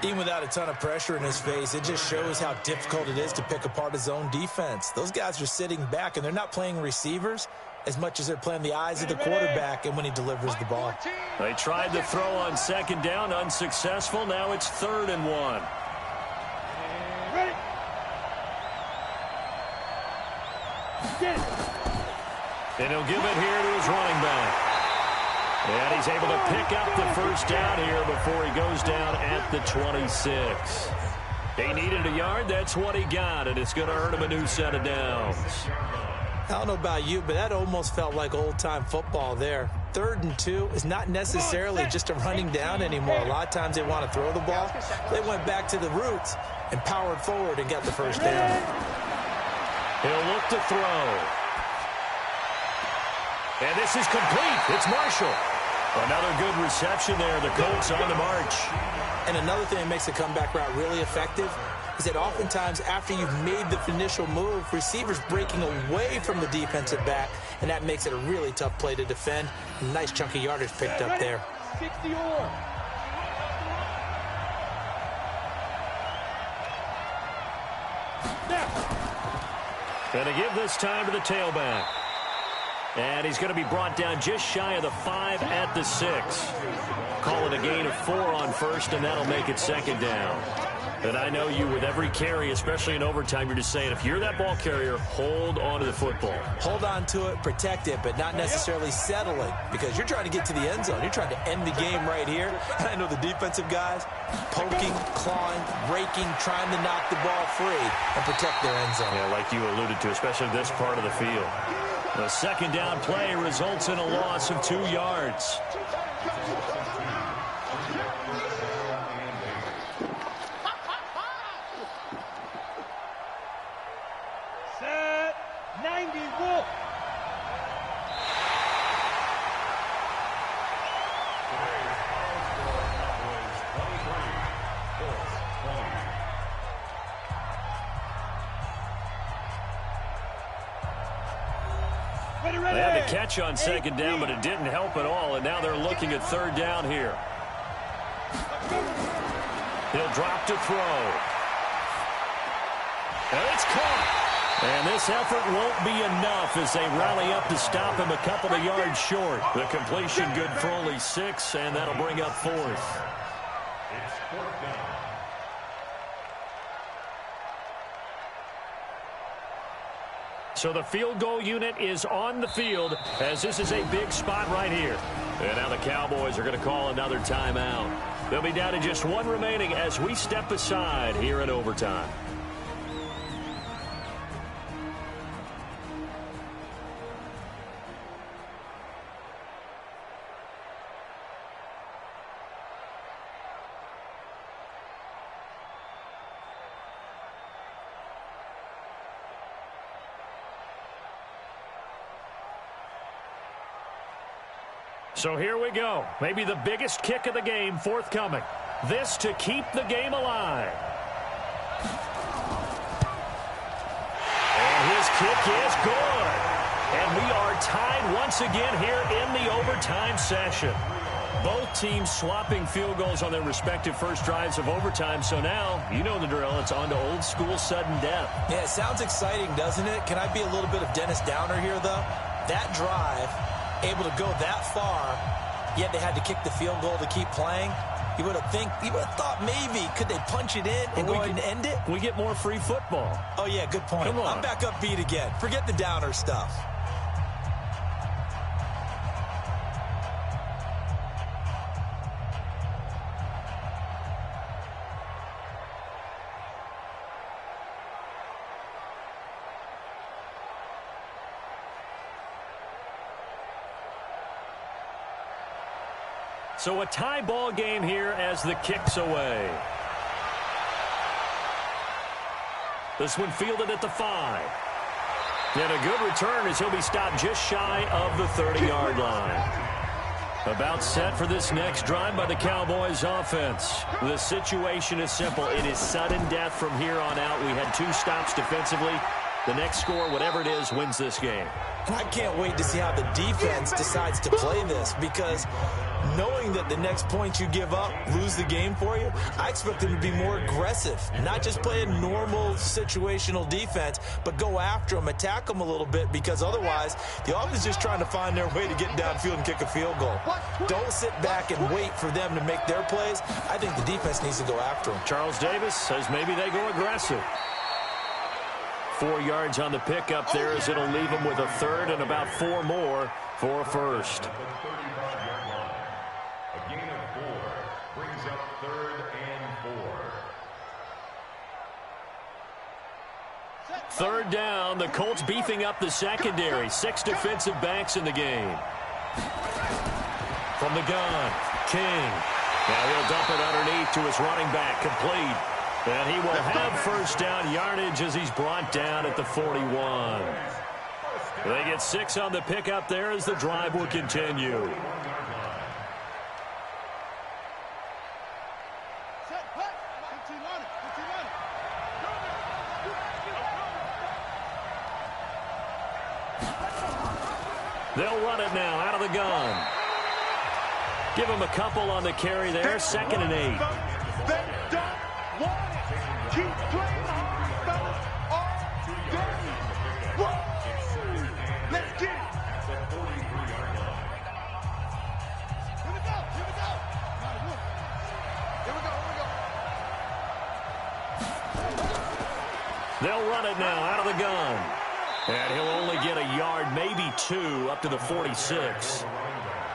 Even without a ton of pressure in his face, it just shows how difficult it is to pick apart his own defense. Those guys are sitting back, and they're not playing receivers. as much as they're playing the eyes of the quarterback and when he delivers the ball. They tried the throw on second down, unsuccessful. Now it's 3rd and 1. Ready. And he'll give it here to his running back. And he's able to pick up the first down here before he goes down at the 26. He needed a yard. That's what he got, and it's going to earn him a new set of downs. I don't know about you, but that almost felt like old-time football there. 3rd and 2 is not necessarily just a running down anymore. A lot of times they want to throw the ball. They went back to the roots and powered forward and got the first down. He'll look to throw. And this is complete. It's Marshall. Another good reception there. The Colts on the march. And another thing that makes a comeback route really effective is that oftentimes after you've made the initial move, receivers breaking away from the defensive back, and that makes it a really tough play to defend. Nice chunky yardage picked up there. 60 Going to give this time to the tailback. And he's going to be brought down just shy of the 5 at the 6. Call it a gain of 4 on first, and that'll make it 2nd down. And I know you, with every carry, especially in overtime, you're just saying, if you're that ball carrier, hold on to the football. Hold on to it, protect it, but not necessarily settling, because you're trying to get to the end zone. You're trying to end the game right here. And I know the defensive guys poking, clawing, raking, trying to knock the ball free and protect their end zone. Yeah, like you alluded to, especially this part of the field. The 2nd down play results in a loss of 2 yards. Set. 90 Wolf. They had the catch on 2nd down, but it didn't help at all, and now they're looking at 3rd down here. He'll drop to throw. And it's caught. And this effort won't be enough as they rally up to stop him a couple of yards short. The completion good for only 6, and that'll bring up 4th. It's 4th down. So the field goal unit is on the field as this is a big spot right here. And now the Cowboys are going to call another timeout. They'll be down to just 1 remaining as we step aside here in overtime. So here we go. Maybe the biggest kick of the game forthcoming. This to keep the game alive. And his kick is good. And we are tied once again here in the overtime session. Both teams swapping field goals on their respective first drives of overtime. So now, you know the drill. It's on to old school sudden death. Yeah, it sounds exciting, doesn't it? Can I be a little bit of Dennis Downer here, though? That drive, able to go that far, yet they had to kick the field goal to keep playing. You would have thought maybe could they punch it in and go ahead and end it? We get more free football. Oh yeah, good point. Come on. I'm back upbeat again. Forget the Downer stuff. So a tie ball game here as the kick's away. This one fielded at the 5. And a good return as he'll be stopped just shy of the 30-yard line. About set for this next drive by the Cowboys offense. The situation is simple. It is sudden death from here on out. We had 2 stops defensively. The next score, whatever it is, wins this game. And I can't wait to see how the defense decides to play this, because knowing that the next point you give up lose the game for you, I expect them to be more aggressive, not just play a normal situational defense, but go after them, attack them a little bit, because otherwise the offense is just trying to find their way to get downfield and kick a field goal. Don't sit back and wait for them to make their plays. I think the defense needs to go after them. Charles Davis says maybe they go aggressive. 4 yards on the pickup there, as it'll leave them with a third and about 4 more for a first. A gain of 4 brings up 3rd and 4. Third down, the Colts beefing up the secondary. 6 defensive backs in the game. From the gun, King. Now he'll dump it underneath to his running back, complete. And he will have first down yardage as he's brought down at the 41. They get 6 on the pickup there as the drive will continue. They'll run it now out of the gun. Give him a couple on the carry there, 2nd and 8. Keep playing hard, fellas, all day. Woo! Let's get it. Here we go. Here we go. Here we go. They'll run it now out of the gun. And he'll only get a yard, maybe 2, up to the 46.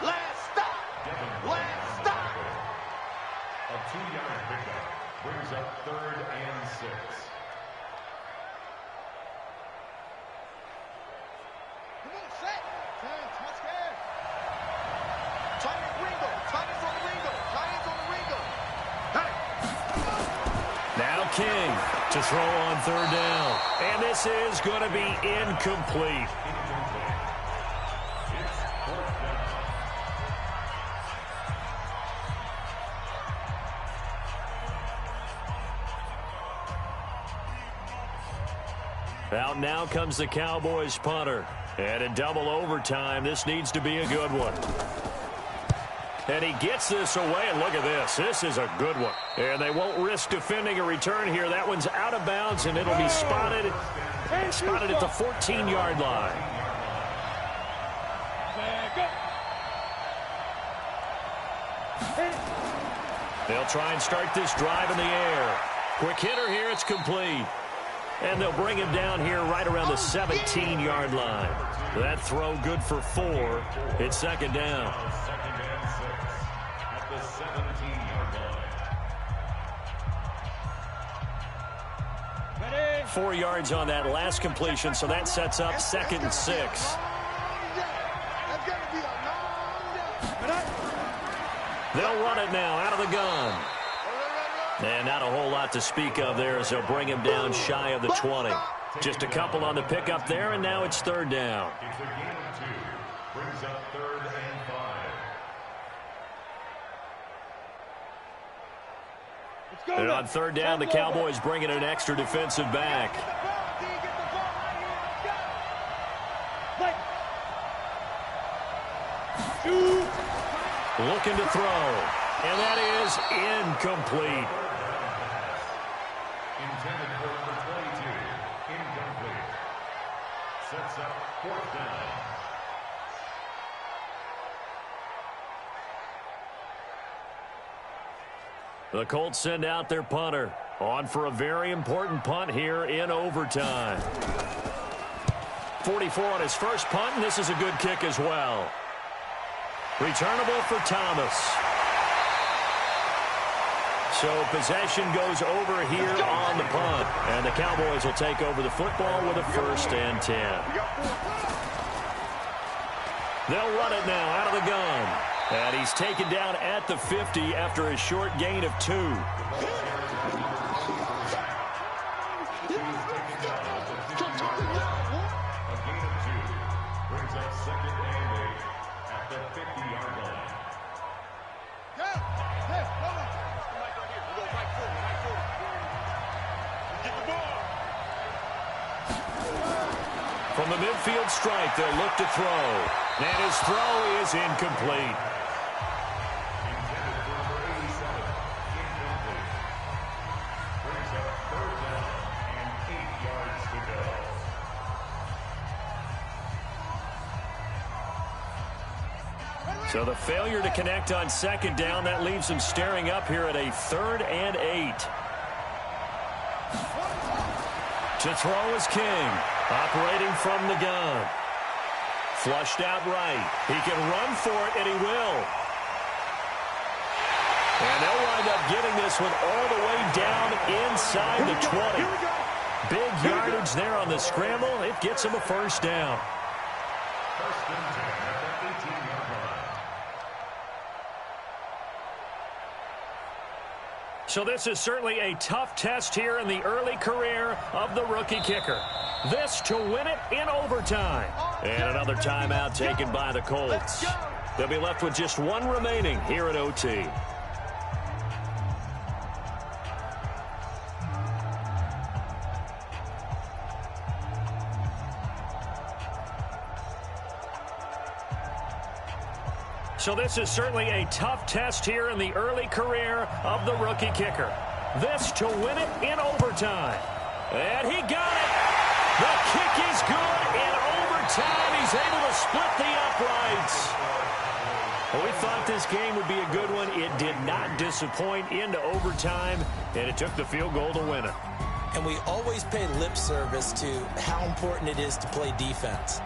Last stop. Last stop. A 2-yard pickup brings up 3rd and 6. Come on, set. Touch gas. Tight end Ringo. Tight ends on the Ringo. Tight ends on the Ringo. Hey. Now King to throw on 3rd down. And this is going to be incomplete. Out now comes the Cowboys punter. And in double overtime, this needs to be a good one. And he gets this away, and look at this. This is a good one. And they won't risk defending a return here. That one's out of bounds, and it'll be spotted at the 14-yard line. They'll try and start this drive in the air. Quick hitter here, it's complete. And they'll bring him down here right around the 17-yard line. That throw good for 4. It's 2nd down. 2nd and 6 at the 17-yard line. 4 yards on that last completion, so that sets up 2nd and 6. They'll run it now out of the gun. And not a whole lot to speak of there as they'll bring him down shy of the 20. Just a couple on the pickup there, and now it's 3rd down. It's a gain of 2. Brings up 3rd and 5. And on 3rd down, the Cowboys bring in an extra defensive back. Looking to throw. And that is incomplete. Intended for number 22. Incomplete. Sets up 4th down. The Colts send out their punter. On for a very important punt here in overtime. 44 on his first punt, and this is a good kick as well. Returnable for Thomas. So possession goes over here on the punt. And the Cowboys will take over the football with a 1st and 10. They'll run it now out of the gun. And he's taken down at the 50 after a short gain of 2. the midfield stripe, they'll look to throw. And his throw is incomplete. Intended for number 87. Incomplete. Brings up third down and 8 yards to go. So the failure to connect on second down, that leaves him staring up here at a 3rd and 8. To throw is King, operating from the gun. Flushed out right. He can run for it, and he will. And they'll wind up getting this one all the way down inside the 20. Big yardage there on the scramble. It gets him a first down. First and 10 at the 18-yard line. So this is certainly a tough test here in the early career of the rookie kicker. This to win it in overtime. And another timeout taken by the Colts. They'll be left with just one remaining here at OT. So this is certainly a tough test here in the early career of the rookie kicker. This to win it in overtime. And he got it. The kick is good in overtime. He's able to split the uprights. Well, we thought this game would be a good one. It did not disappoint into overtime, and it took the field goal to win it. And we always pay lip service to how important it is to play defense.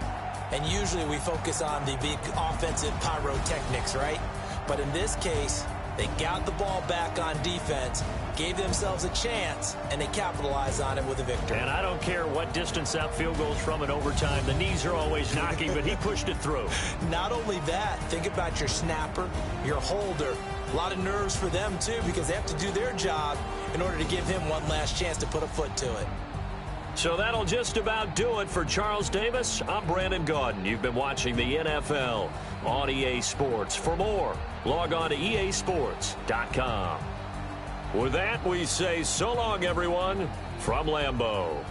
And usually we focus on the big offensive pyrotechnics, right? But in this case, they got the ball back on defense, gave themselves a chance, and they capitalized on it with a victory. And I don't care what distance that field goes from in overtime. The knees are always knocking, but he pushed it through. Not only that, think about your snapper, your holder. A lot of nerves for them, too, because they have to do their job in order to give him one last chance to put a foot to it. So that'll just about do it for Charles Davis. I'm Brandon Gaudin. You've been watching the NFL on EA Sports. For more, log on to easports.com. With that, we say so long, everyone, from Lambeau.